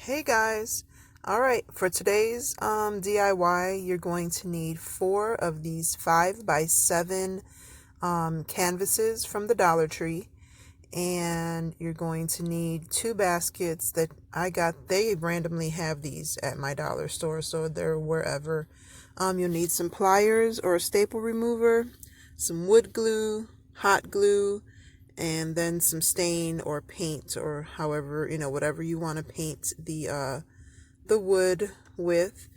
Hey guys. All right, for today's DIY, you're going to need 4 of these 5x7 canvases from the Dollar Tree, and you're going to need 2 baskets that I got. They randomly have these at my dollar store, so they're wherever. You'll need some pliers or a staple remover, some wood glue, hot glue, and then some stain or paint, or however, whatever you want to paint the wood with.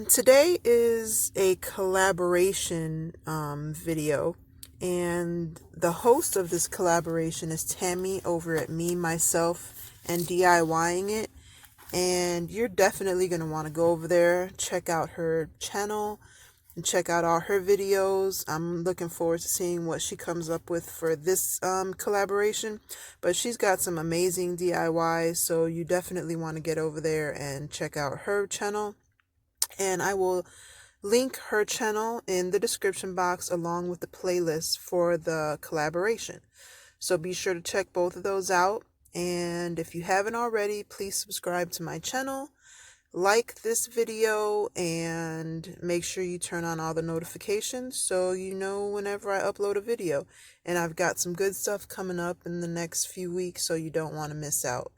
Today is a collaboration video, and the host of this collaboration is Tammy over at Me, Myself, and DIYing It. And you're definitely going to want to go over there, check out her channel, and check out all her videos. I'm looking forward to seeing what she comes up with for this collaboration. But she's got some amazing DIYs, so you definitely want to get over there and check out her channel. And I will link her channel in the description box along with the playlist for the collaboration. So be sure to check both of those out. And if you haven't already, please subscribe to my channel, like this video, and make sure you turn on all the notifications so you know whenever I upload a video. And I've got some good stuff coming up in the next few weeks, so you don't want to miss out.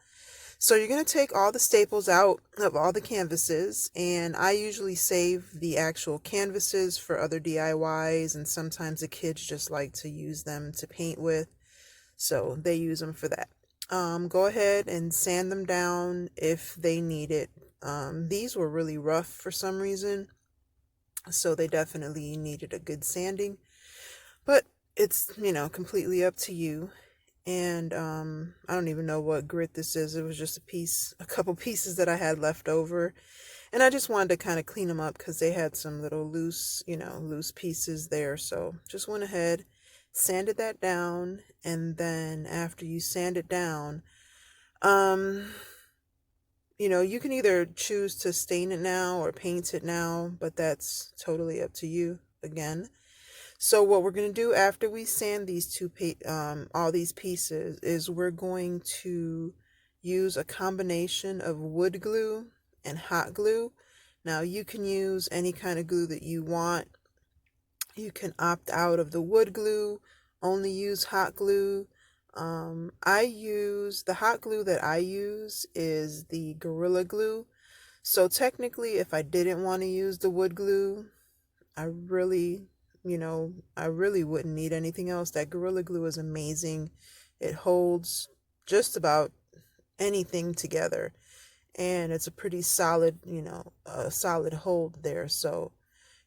So you're going to take all the staples out of all the canvases, and I usually save the actual canvases for other DIYs, and sometimes the kids just like to use them to paint with, so they use them for that. Go ahead and sand them down if they need it. These were really rough for some reason, so they definitely needed a good sanding, but it's, completely up to you. And I don't even know what grit this is. It was just a couple pieces that I had left over, and I just wanted to kind of clean them up because they had some little loose pieces there. So just went ahead, sanded that down, and then after you sand it down, you can either choose to stain it now or paint it now, but that's totally up to you again. So what we're going to do after we sand all these pieces is we're going to use a combination of wood glue and hot glue. Now you can use any kind of glue that you want. You can opt out of the wood glue, only use hot glue. The hot glue that I use is the Gorilla Glue. So technically, if I didn't want to use the wood glue, I really wouldn't need anything else. That Gorilla Glue is amazing. It holds just about anything together, and it's a pretty solid, solid hold there. So,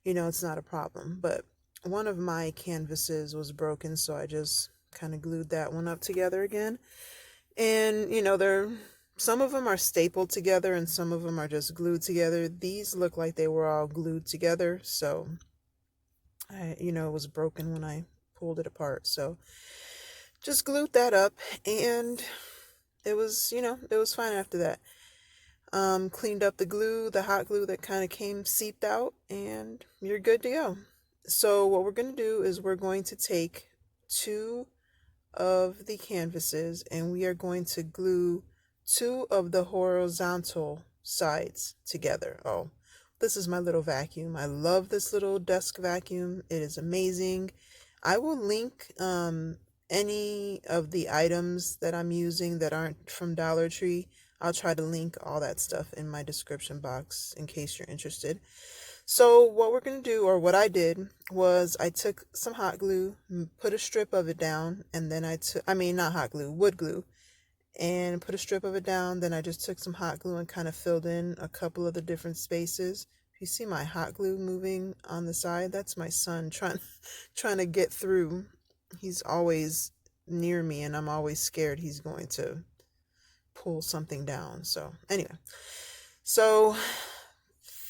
it's not a problem. But one of my canvases was broken, so I just kind of glued that one up together again. And, some of them are stapled together and some of them are just glued together. These look like they were all glued together, so it was broken when I pulled it apart. So just glued that up, and it was fine after that. Cleaned up the hot glue that kind of seeped out, and you're good to go. So what we're going to do is we're going to take 2 of the canvases, and we are going to glue 2 of the horizontal sides together. Oh, this is my little vacuum. I love this little desk vacuum. It is amazing. I will link any of the items that I'm using that aren't from Dollar Tree. I'll try to link all that stuff in my description box in case you're interested. So what we're going to do, or what I did, was I took some hot glue, put a strip of it down, and then not hot glue, wood glue, and put a strip of it down. Then I just took some hot glue and kind of filled in a couple of the different spaces. If you see my hot glue moving on the side, that's my son trying to get through. He's always near me, and I'm always scared he's going to pull something down. So anyway, so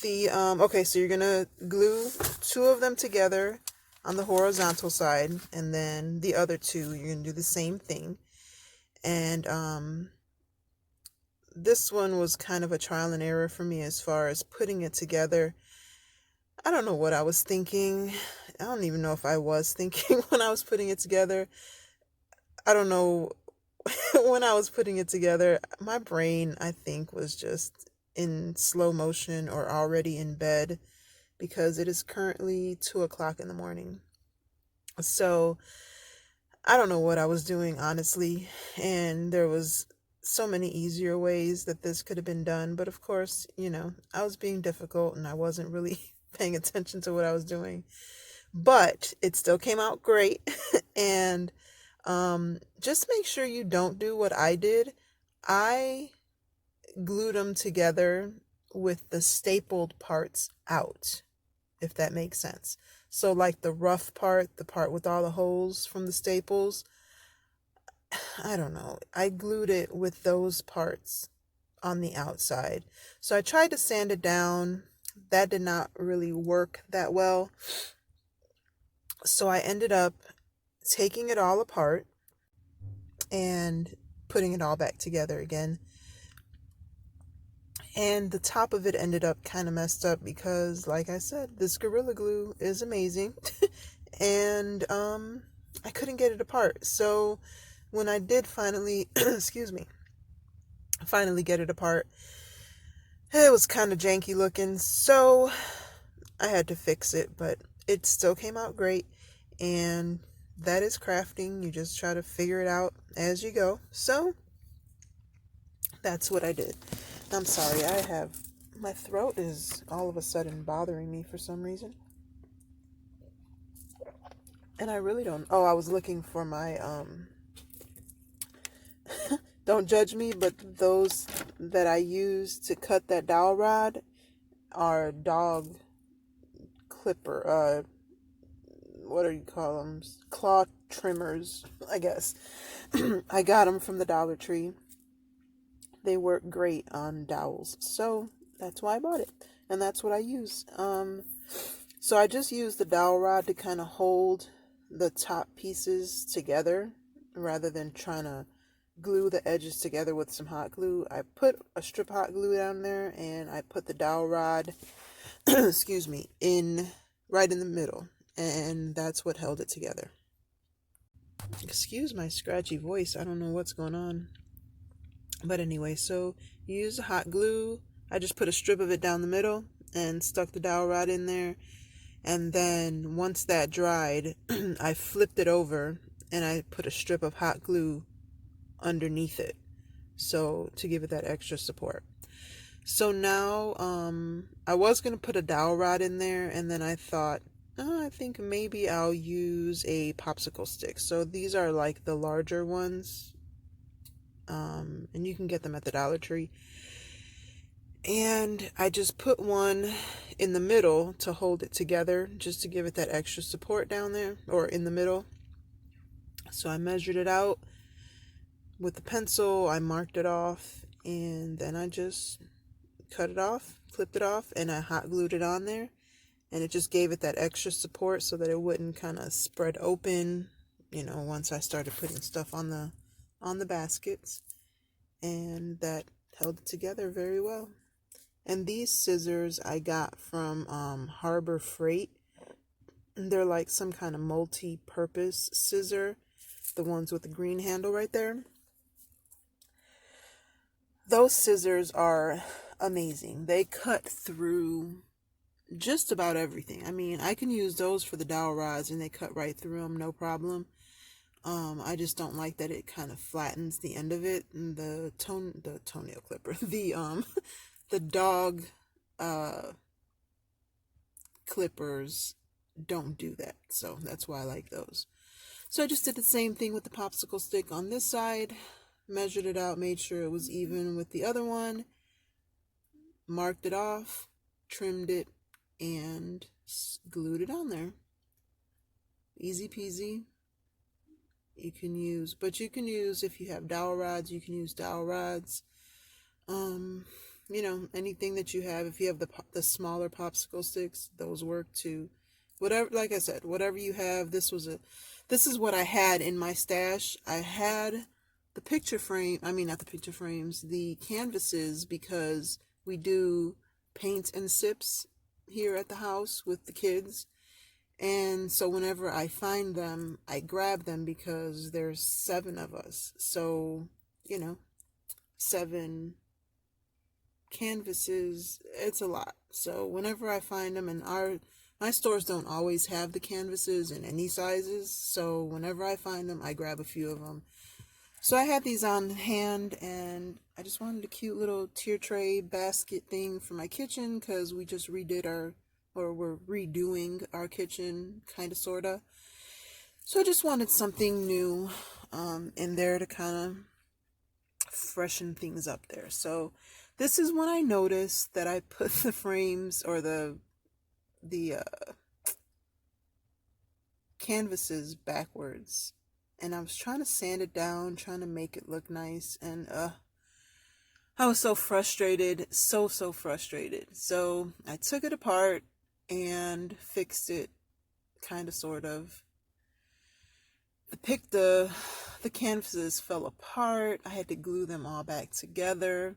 so you're gonna glue 2 of them together on the horizontal side, and then the other 2 you're gonna do the same thing. And this one was kind of a trial and error for me as far as putting it together. I don't know what I was thinking. I don't even know if I was thinking when I was putting it together. I don't know when I was putting it together, my brain, I think, was just in slow motion or already in bed because it is currently 2 o'clock in the morning. So I don't know what I was doing, honestly. And there was so many easier ways that this could have been done. But of course, I was being difficult and I wasn't really paying attention to what I was doing. But it still came out great. And just make sure you don't do what I did. I glued them together with the stapled parts out, if that makes sense. So, like the rough part, the part with all the holes from the staples, I don't know. I glued it with those parts on the outside. So, I tried to sand it down. That did not really work that well. So, I ended up taking it all apart and putting it all back together again. And the top of it ended up kind of messed up because, like I said, this Gorilla Glue is amazing. And I couldn't get it apart. So when I did finally, excuse me, finally get it apart, it was kind of janky looking. So I had to fix it, but it still came out great. And that is crafting. You just try to figure it out as you go. So that's what I did. I'm sorry, my throat is all of a sudden bothering me for some reason. And I really don't, I was looking for my, don't judge me, but those that I use to cut that dowel rod are dog clipper, what do you call them? Claw trimmers, I guess. I got them from the Dollar Tree. They work great on dowels, so that's why I bought it, and that's what I use. So I just use the dowel rod to kind of hold the top pieces together rather than trying to glue the edges together with some hot glue. I put a strip hot glue down there and I put the dowel rod, excuse me, right in the middle, and that's what held it together. Excuse my scratchy voice. I don't know what's going on. But anyway, so you use the hot glue. I just put a strip of it down the middle and stuck the dowel rod in there. And then once that dried, I flipped it over and I put a strip of hot glue underneath it. So to give it that extra support. So now I was going to put a dowel rod in there, and then I thought, I think maybe I'll use a popsicle stick. So these are like the larger ones. And you can get them at the Dollar Tree. And I just put one in the middle to hold it together, just to give it that extra support down there, or in the middle. So I measured it out with the pencil, I marked it off, and then I just cut it off, clipped it off, and I hot glued it on there. And it just gave it that extra support so that it wouldn't kind of spread open, once I started putting stuff on the baskets. And that held it together very well. And these scissors I got from Harbor Freight. They're like some kind of multi-purpose scissor, the ones with the green handle right there. Those scissors are amazing. They cut through just about everything. I mean, I can use those for the dowel rods and they cut right through them, no problem. I just don't like that it kind of flattens the end of it. And the toenail clipper, the dog clippers don't do that. So that's why I like those. So I just did the same thing with the popsicle stick on this side, measured it out, made sure it was even with the other one, marked it off, trimmed it, and glued it on there. Easy peasy. You can use, if you have dowel rods, you can use dowel rods. Anything that you have, if you have the smaller popsicle sticks, those work too. Whatever, like I said, whatever you have, this is what I had in my stash. I had the the canvases, because we do paint and sips here at the house with the kids. And so whenever I find them, I grab them because there's 7 of us. So, 7 canvases, it's a lot. So whenever I find them, and my stores don't always have the canvases in any sizes, so whenever I find them, I grab a few of them. So I had these on hand, and I just wanted a cute little tier tray basket thing for my kitchen because we just we're redoing our kitchen, kind of, sort of. So I just wanted something new in there to kind of freshen things up there. So this is when I noticed that I put the frames or the canvases backwards, and I was trying to sand it down, trying to make it look nice, and I was so frustrated, so frustrated. So I took it apart and fixed it, kind of, sort of. The canvases fell apart. I had to glue them all back together.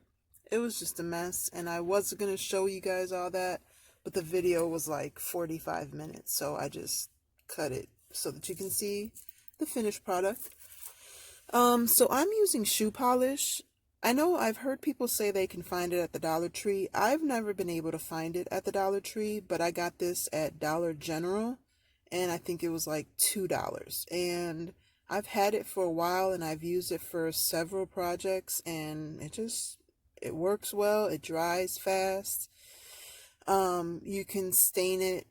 It was just a mess, and I was going to show you guys all that, but the video was like 45 minutes, so I just cut it so that you can see the finished product. So I'm using shoe polish. I know I've heard people say they can find it at the Dollar Tree. I've never been able to find it at the Dollar Tree, but I got this at Dollar General, and I think it was like $2. And I've had it for a while, and I've used it for several projects, and it works well. It dries fast. You can stain it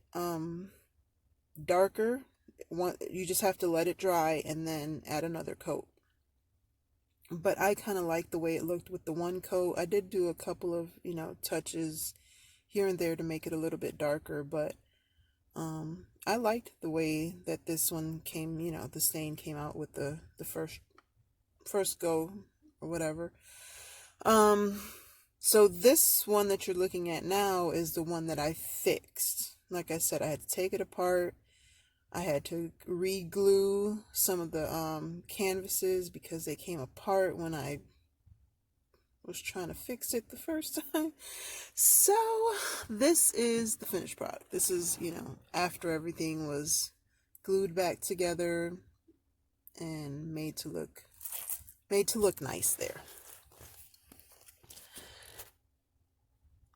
darker. You just have to let it dry and then add another coat. But I kind of like the way it looked with the one coat. I did do a couple of, touches here and there to make it a little bit darker, but I liked the way that this one came, the stain came out with the first go or whatever. So this one that you're looking at now is the one that I fixed. Like I said, I had to take it apart. I had to re-glue some of the canvases because they came apart when I was trying to fix it the first time. So this is the finished product. This is, after everything was glued back together and made to look nice there.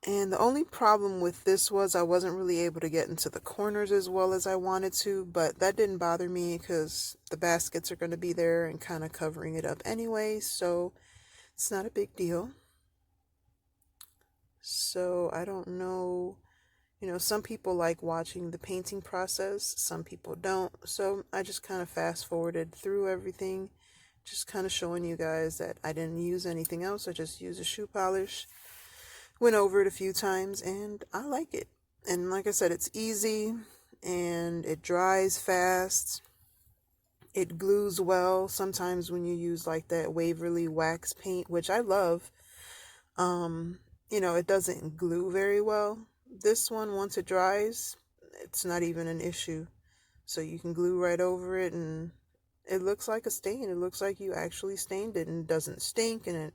And the only problem with this was I wasn't really able to get into the corners as well as I wanted to, but that didn't bother me because the baskets are going to be there and kind of covering it up anyway, so it's not a big deal. So I don't know, some people like watching the painting process, some people don't, so I just kind of fast forwarded through everything, just kind of showing you guys that I didn't use anything else. I just used a shoe polish. Went over it a few times, and I like it. And like I said, it's easy, and it dries fast. It glues well. Sometimes when you use like that Waverly wax paint, which I love, it doesn't glue very well. This one, once it dries, it's not even an issue. So you can glue right over it, and it looks like a stain. It looks like you actually stained it, and it doesn't stink, and it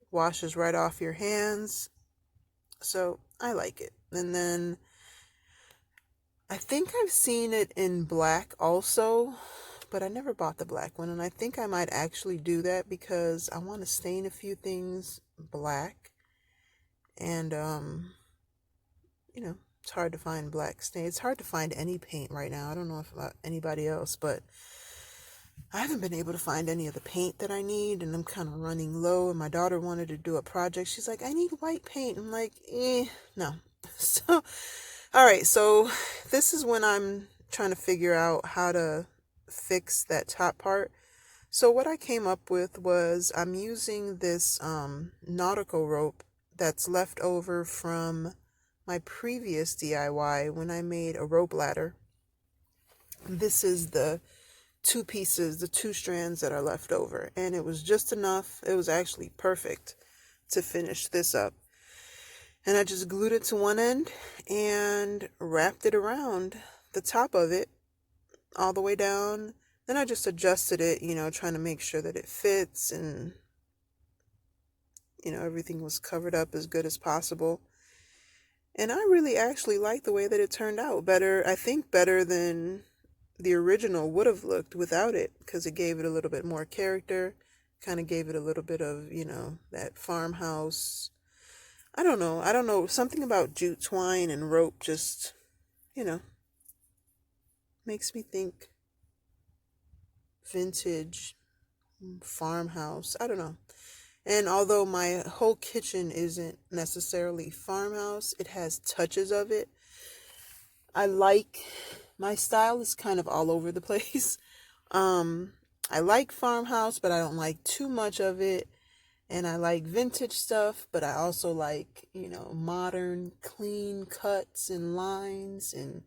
washes right off your hands. So I like it. And then I think I've seen it in black also, but I never bought the black one. And I think I might actually do that because I want to stain a few things black. And, it's hard to find black stain. It's hard to find any paint right now. I don't know if about anybody else, but I haven't been able to find any of the paint that I need, and I'm kind of running low, and my daughter wanted to do a project. She's like, I need white paint. I'm like, no. So, all right, so this is when I'm trying to figure out how to fix that top part. So what I came up with was I'm using this nautical rope that's left over from my previous DIY when I made a rope ladder. This is the the 2 strands that are left over, and it was just enough. It was actually perfect to finish this up. And I just glued it to one end and wrapped it around the top of it all the way down. Then I just adjusted it, trying to make sure that it fits, and everything was covered up as good as possible. And I really actually like the way that it turned out. Better, I think better than the original would have looked without it, because it gave it a little bit more character, kind of gave it a little bit of, that farmhouse. I don't know. Something about jute twine and rope just, you know, makes me think vintage farmhouse. I don't know. And although my whole kitchen isn't necessarily farmhouse, it has touches of it. I like my style is kind of all over the place. Um, I like farmhouse, but I don't like too much of it. And I like vintage stuff, but I also like, modern, clean cuts and lines and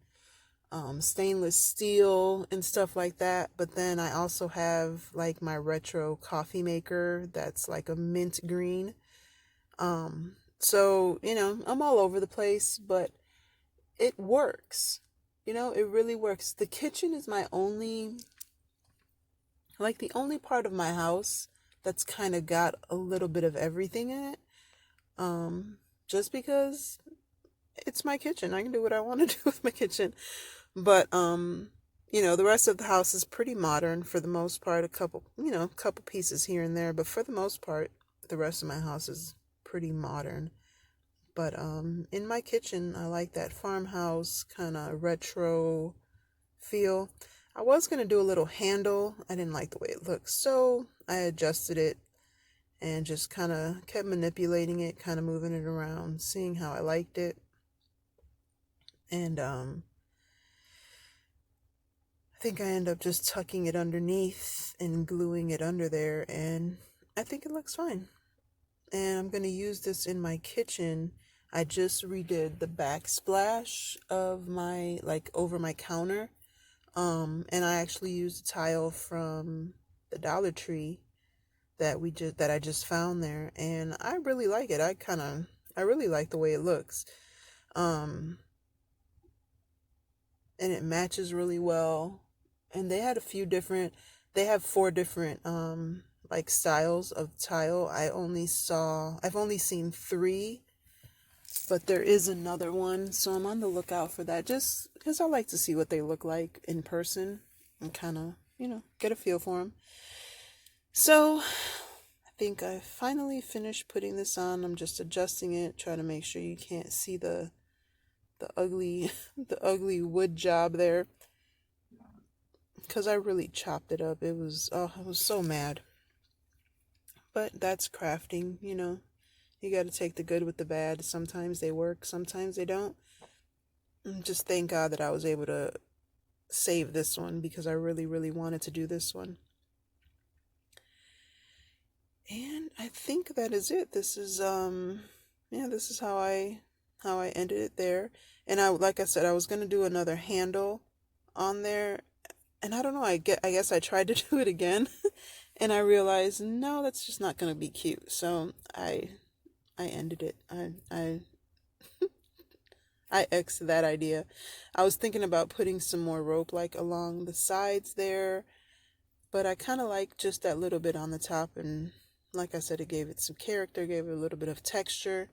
stainless steel and stuff like that. But then I also have like my retro coffee maker that's like a mint green. So, I'm all over the place, but it works. It really works. The kitchen is the only part of my house that's kind of got a little bit of everything in it. Just because it's my kitchen. I can do what I want to do with my kitchen. But the rest of the house is pretty modern for the most part. A couple pieces here and there, but for the most part, the rest of my house is pretty modern. But in my kitchen, I like that farmhouse kind of retro feel. I was going to do a little handle. I didn't like the way it looked, so I adjusted it and just kind of kept manipulating it, kind of moving it around, seeing how I liked it. And I think I end up just tucking it underneath and gluing it under there, and I think it looks fine. And I'm going to use this in my kitchen. I just redid the backsplash of over my counter. And I actually used a tile from the Dollar Tree that I just found there, and I really like it. I really like the way it looks. Um, and it matches really well. And they have 4 different like styles of tile. I've only seen 3, but there is another one, so I'm on the lookout for that, just because I like to see what they look like in person and kind of, get a feel for them. So I think I finally finished putting this on. I'm just adjusting it, trying to make sure you can't see the ugly the ugly wood job there, because I really chopped it up. I was so mad. But that's crafting. You got to take the good with the bad. Sometimes they work, sometimes they don't. Just thank God that I was able to save this one, because I really, really wanted to do this one. And I think that is it. This is this is how I ended it there. And like I said, I was gonna do another handle on there, and I don't know. I guess I tried to do it again, and I realized no, that's just not gonna be cute. So I ended it. I X'd that idea. I was thinking about putting some more rope like along the sides there, but I kind of like just that little bit on the top, and like I said, it gave it some character, gave it a little bit of texture,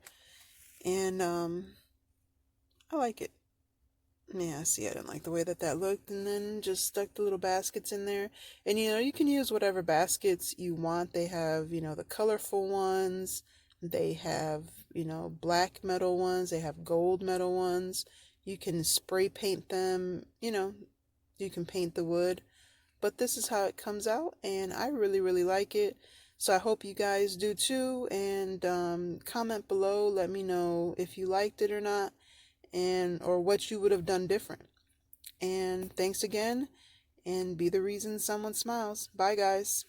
and I like it. Yeah, see, I didn't like the way that looked, and then just stuck the little baskets in there. And you can use whatever baskets you want. They have, the colorful ones, they have, black metal ones, they have gold metal ones. You can spray paint them, you can paint the wood. But this is how it comes out, and I really, really like it. So I hope you guys do too, and comment below, let me know if you liked it or not, and or what you would have done different. And thanks again, and be the reason someone smiles. Bye, guys.